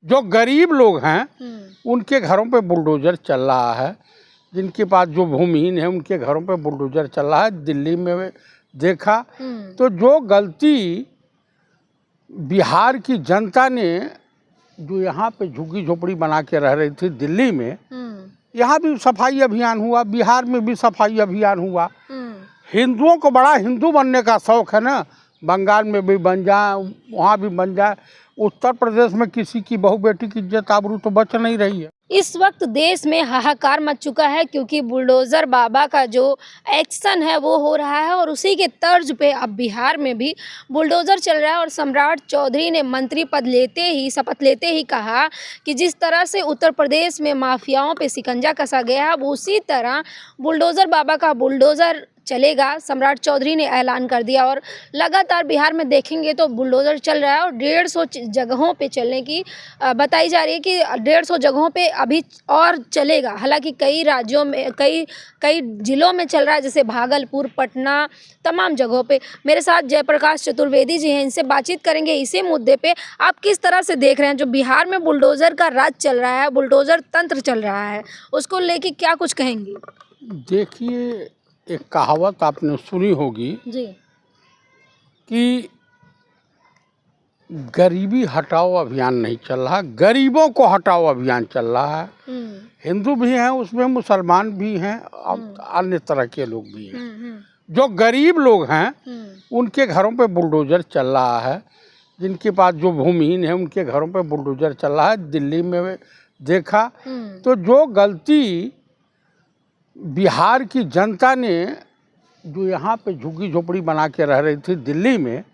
जो गरीब लोग हैं उनके घरों पे बुलडोजर चल रहा है। जिनके पास जो भूमिहीन है उनके घरों पे बुलडोजर चल रहा है। दिल्ली में देखा तो जो गलती बिहार की जनता ने जो यहाँ पे झुग्गी झोपड़ी बना के रह रही थी दिल्ली में, यहाँ भी सफाई अभियान हुआ, बिहार में भी सफाई अभियान हुआ। हिंदुओं को बड़ा हिंदू बनने का शौक है ना, बंगाल में भी बन जाए, वहाँ भी बन जाए। उत्तर प्रदेश में किसी की बहू बेटी की इज्जत आबरू तो बच नहीं रही है। इस वक्त देश में हाहाकार मच चुका है क्योंकि बुलडोजर बाबा का जो एक्शन है वो हो रहा है और उसी के तर्ज पे अब बिहार में भी बुलडोजर चल रहा है। और सम्राट चौधरी ने मंत्री पद शपथ लेते ही कहा कि जिस तरह से उत्तर प्रदेश में माफियाओं पे शिकंजा कसा गया है, अब उसी तरह बुलडोजर बाबा का बुलडोजर चलेगा। सम्राट चौधरी ने ऐलान कर दिया और लगातार बिहार में देखेंगे तो बुलडोजर चल रहा है और 150 जगहों पे चलने की बताई जा रही है कि 150 जगहों पे अभी और चलेगा। हालांकि कई राज्यों में कई जिलों में चल रहा है, जैसे भागलपुर, पटना, तमाम जगहों पे। मेरे साथ जयप्रकाश चतुर्वेदी जी हैं, इनसे बातचीत करेंगे इसी मुद्दे पे। आप किस तरह से देख रहे हैं जो बिहार में बुलडोजर का राज चल रहा है, बुलडोजर तंत्र चल रहा है, उसको लेके क्या कुछ कहेंगे? देखिए, एक कहावत आपने सुनी होगी जी कि गरीबी हटाओ अभियान नहीं चल रहा, गरीबों को हटाओ अभियान चल रहा है। हिंदू भी हैं उसमें, मुसलमान भी हैं और अन्य तरह के लोग भी हैं। जो गरीब लोग हैं उनके घरों पे बुलडोजर चल रहा है। जिनके पास जो भूमिहीन है उनके घरों पे बुलडोजर चल रहा है। दिल्ली में देखा तो जो गलती बिहार की जनता ने जो यहाँ पे झुग्गी झोपड़ी बना के रह रही थी दिल्ली में,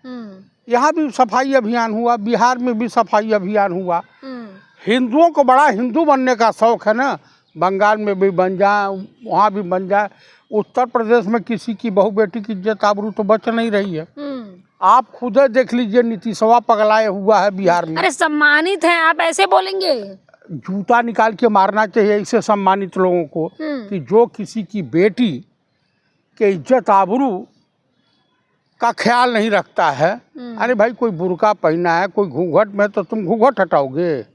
यहाँ भी सफाई अभियान हुआ, बिहार में भी सफाई अभियान हुआ। हिंदुओं को बड़ा हिंदू बनने का शौक है ना, बंगाल में भी बन जाए, वहाँ भी बन जाए। उत्तर प्रदेश में किसी की बहू बेटी की इज्जत आबरू तो बच नहीं रही है। आप खुद देख लीजिए, नीतीशवा पगलाए हुआ है बिहार में। अरे सम्मानित हैं आप, ऐसे बोलेंगे? जूता निकाल के मारना चाहिए इससे सम्मानित लोगों को कि जो किसी की बेटी के इज्जत आबरू का ख्याल नहीं रखता है। अरे भाई, कोई बुर्का पहना है, कोई घूंघट में, तो तुम घूंघट हटाओगे?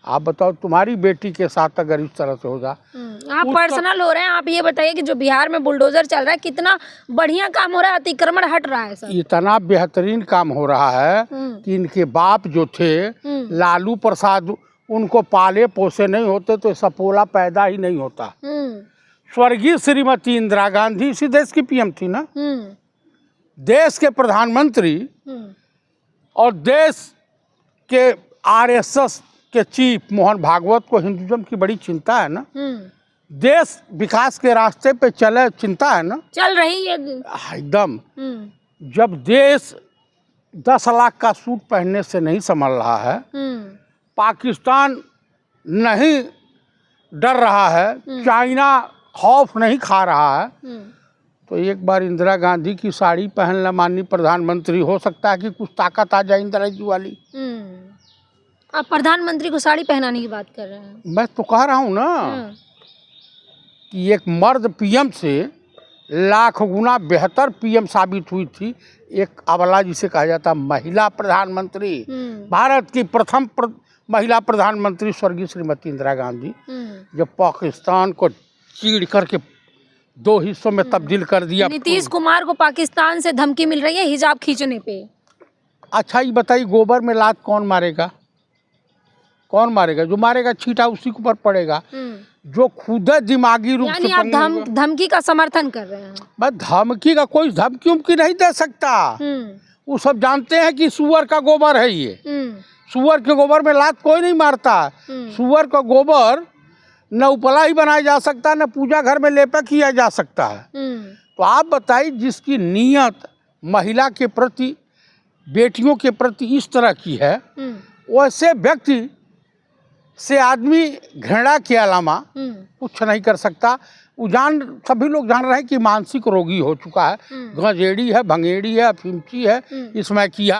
आप बताओ, तुम्हारी बेटी के साथ अगर इस तरह से होगा। आप पर्सनल हो रहे हैं। आप ये बताइए कि जो बिहार में बुलडोजर चल रहा है कितना बढ़िया काम हो रहा है, अतिक्रमण हट रहा है सर। इतना बेहतरीन काम हो रहा है कि इनके बाप जो थे लालू प्रसाद, उनको पाले पोसे नहीं होते तो सपोला पैदा ही नहीं होता। स्वर्गीय श्रीमती इंदिरा गांधी इसी देश की पीएम थी ना, देश के प्रधानमंत्री और देश के आरएसएस के चीफ मोहन भागवत को हिंदुइज्म की बड़ी चिंता है ना। देश विकास के रास्ते पे चले, चिंता है ना, चल रही है एकदम। जब देश 10 लाख का सूट पहनने से नहीं संभल रहा है, पाकिस्तान नहीं डर रहा है, चाइना खौफ नहीं खा रहा है, तो एक बार इंदिरा गांधी की साड़ी पहन ले माननीय प्रधानमंत्री, हो सकता है कि कुछ ताकत आ जाए इंदिरा जी वाली। आप प्रधानमंत्री को साड़ी पहनाने की बात कर रहे हैं? मैं तो कह रहा हूँ ना कि एक मर्द पीएम से लाख गुना बेहतर पीएम साबित हुई थी एक अबला जिसे कहा जाता महिला प्रधानमंत्री। भारत की प्रथम महिला प्रधानमंत्री स्वर्गीय श्रीमती इंदिरा गांधी, जब पाकिस्तान को चीड़ करके 2 हिस्सों में तब्दील कर दिया। नीतीश कुमार को पाकिस्तान से धमकी मिल रही है हिजाब खींचने पे। अच्छा, ये बताइए, गोबर में लात कौन मारेगा? कौन मारेगा? जो मारेगा छींटा उसी के ऊपर पड़ेगा। जो खुद दिमागी रूप से, आप धमकी का समर्थन कर रहे हैं? बस धमकी का, कोई धमकी उमकी नहीं दे सकता। वो सब जानते हैं कि सुअर का गोबर है ये। सुअर के गोबर में लात कोई नहीं मारता। सुअर का गोबर न उपला ही बनाया जा सकता, न पूजा घर में लेपा किया जा सकता है। तो आप बताइए, जिसकी नीयत महिला के प्रति, बेटियों के प्रति इस तरह की है, वैसे व्यक्ति से आदमी घृणा के अलावा कुछ नहीं कर सकता। सभी लोग जान रहे हैं कि मानसिक रोगी हो चुका है, गंजेड़ी है, भंगेड़ी है, अफीमची है, इसमें किया